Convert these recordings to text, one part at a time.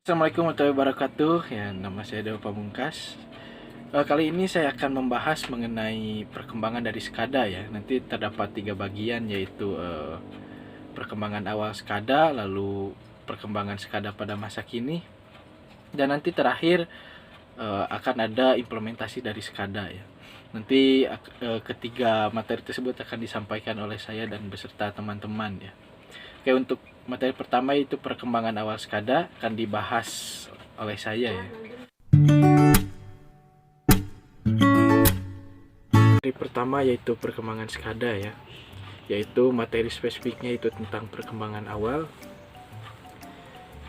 Assalamualaikum warahmatullahi wabarakatuh. Ya, nama saya Dewa Pamungkas. Kali ini saya akan membahas mengenai perkembangan dari SCADA ya. Nanti terdapat 3 bagian, yaitu perkembangan awal SCADA, lalu perkembangan SCADA pada masa kini, dan nanti terakhir akan ada implementasi dari SCADA ya. Nanti ketiga materi tersebut akan disampaikan oleh saya dan beserta teman-teman ya. Oke, untuk materi pertama itu perkembangan awal SCADA akan dibahas oleh saya ya. Materi pertama yaitu perkembangan SCADA ya, yaitu materi spesifiknya itu tentang perkembangan awal.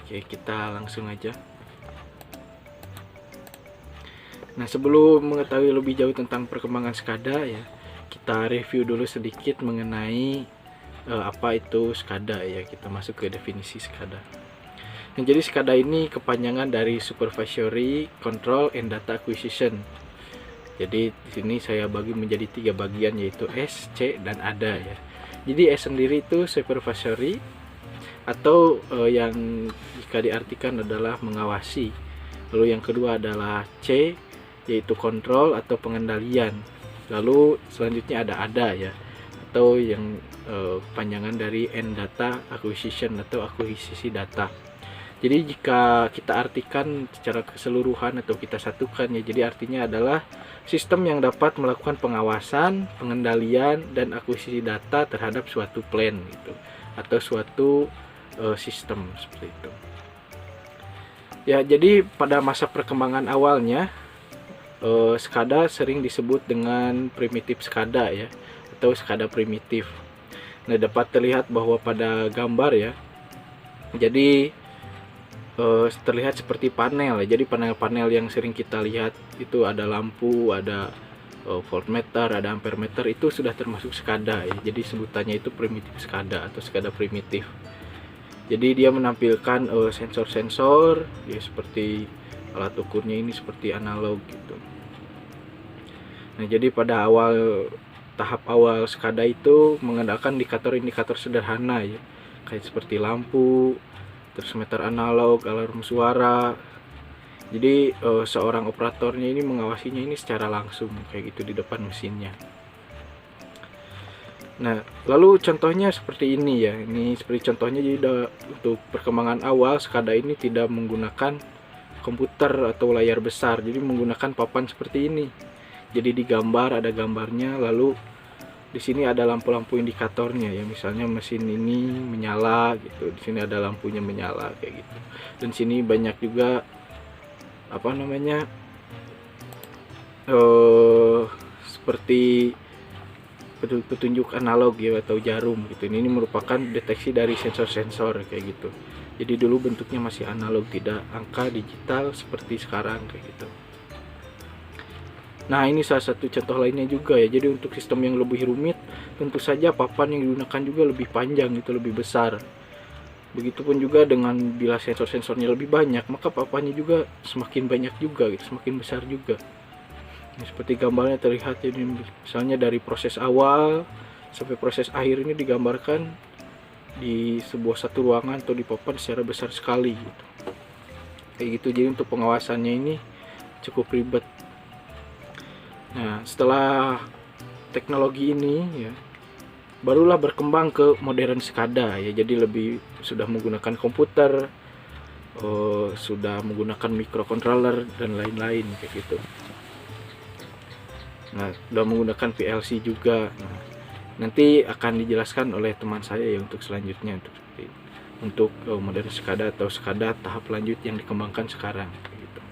Oke, kita langsung aja. Nah, sebelum mengetahui lebih jauh tentang perkembangan SCADA ya, kita review dulu sedikit mengenai apa itu SCADA ya. Kita masuk ke definisi SCADA. Nah, jadi SCADA ini kepanjangan dari Supervisory Control and Data Acquisition. Jadi di sini saya bagi menjadi 3 bagian, yaitu S, C, dan ADA ya. Jadi S sendiri itu supervisory, atau yang jika diartikan adalah mengawasi. Lalu yang kedua adalah C, yaitu kontrol atau pengendalian. Lalu selanjutnya ada ADA ya, atau yang panjangan dari End Data Acquisition atau akuisisi data. Jadi jika kita artikan secara keseluruhan atau kita satukan ya, jadi artinya adalah sistem yang dapat melakukan pengawasan, pengendalian, dan akuisisi data terhadap suatu plan gitu, atau suatu sistem seperti itu. Ya, jadi pada masa perkembangan awalnya SCADA sering disebut dengan primitif SCADA ya, atau SCADA primitif. Nah, dapat terlihat bahwa pada gambar ya, jadi terlihat seperti panel ya. Jadi panel-panel yang sering kita lihat itu ada lampu, ada voltmeter, ada ampermeter, itu sudah termasuk SCADA ya. Jadi sebutannya itu primitif SCADA atau SCADA primitif. Jadi dia menampilkan sensor-sensor ya, seperti alat ukurnya ini seperti analog gitu. Nah, jadi pada tahap awal SCADA itu mengandalkan indikator-indikator sederhana ya, kayak seperti lampu, terus meter analog, alarm suara. Jadi seorang operatornya ini mengawasinya ini secara langsung kayak gitu di depan mesinnya. Nah, lalu contohnya seperti ini ya. Ini seperti contohnya. Jadi untuk perkembangan awal SCADA ini tidak menggunakan komputer atau layar besar, jadi menggunakan papan seperti ini. Jadi digambar, ada gambarnya, lalu di sini ada lampu-lampu indikatornya ya, misalnya mesin ini menyala gitu, di sini ada lampunya menyala kayak gitu. Dan sini banyak juga seperti petunjuk analog ya, atau jarum gitu. Ini merupakan deteksi dari sensor-sensor kayak gitu. Jadi dulu bentuknya masih analog, tidak angka digital seperti sekarang kayak gitu. Nah, ini salah satu contoh lainnya juga ya. Jadi untuk sistem yang lebih rumit, tentu saja papan yang digunakan juga lebih panjang gitu, lebih besar. Begitupun juga dengan bila sensor-sensornya lebih banyak, maka papannya juga semakin banyak juga gitu, semakin besar juga. Ini seperti gambarnya terlihat, jadi misalnya dari proses awal sampai proses akhir ini digambarkan di satu ruangan atau di papan secara besar sekali gitu. Kayak gitu. Jadi untuk pengawasannya ini cukup ribet. Nah, setelah teknologi ini ya, barulah berkembang ke modern SCADA ya. Jadi lebih sudah menggunakan komputer, sudah menggunakan microcontroller dan lain-lain kayak gitu. Nah, sudah menggunakan PLC juga. Nah, nanti akan dijelaskan oleh teman saya ya untuk selanjutnya untuk modern SCADA atau SCADA tahap lanjut yang dikembangkan sekarang gitu.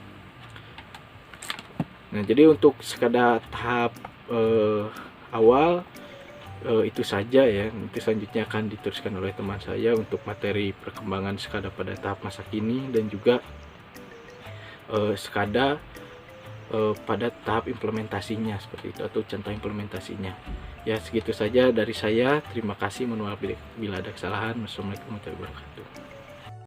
Nah, jadi untuk SCADA tahap awal itu saja ya. Nanti selanjutnya akan diteruskan oleh teman saya untuk materi perkembangan SCADA pada tahap masa kini, dan juga SCADA pada tahap implementasinya seperti itu, atau contoh implementasinya. Ya, segitu saja dari saya. Terima kasih. Mohon maaf bila ada kesalahan. Wassalamualaikum warahmatullahi wabarakatuh.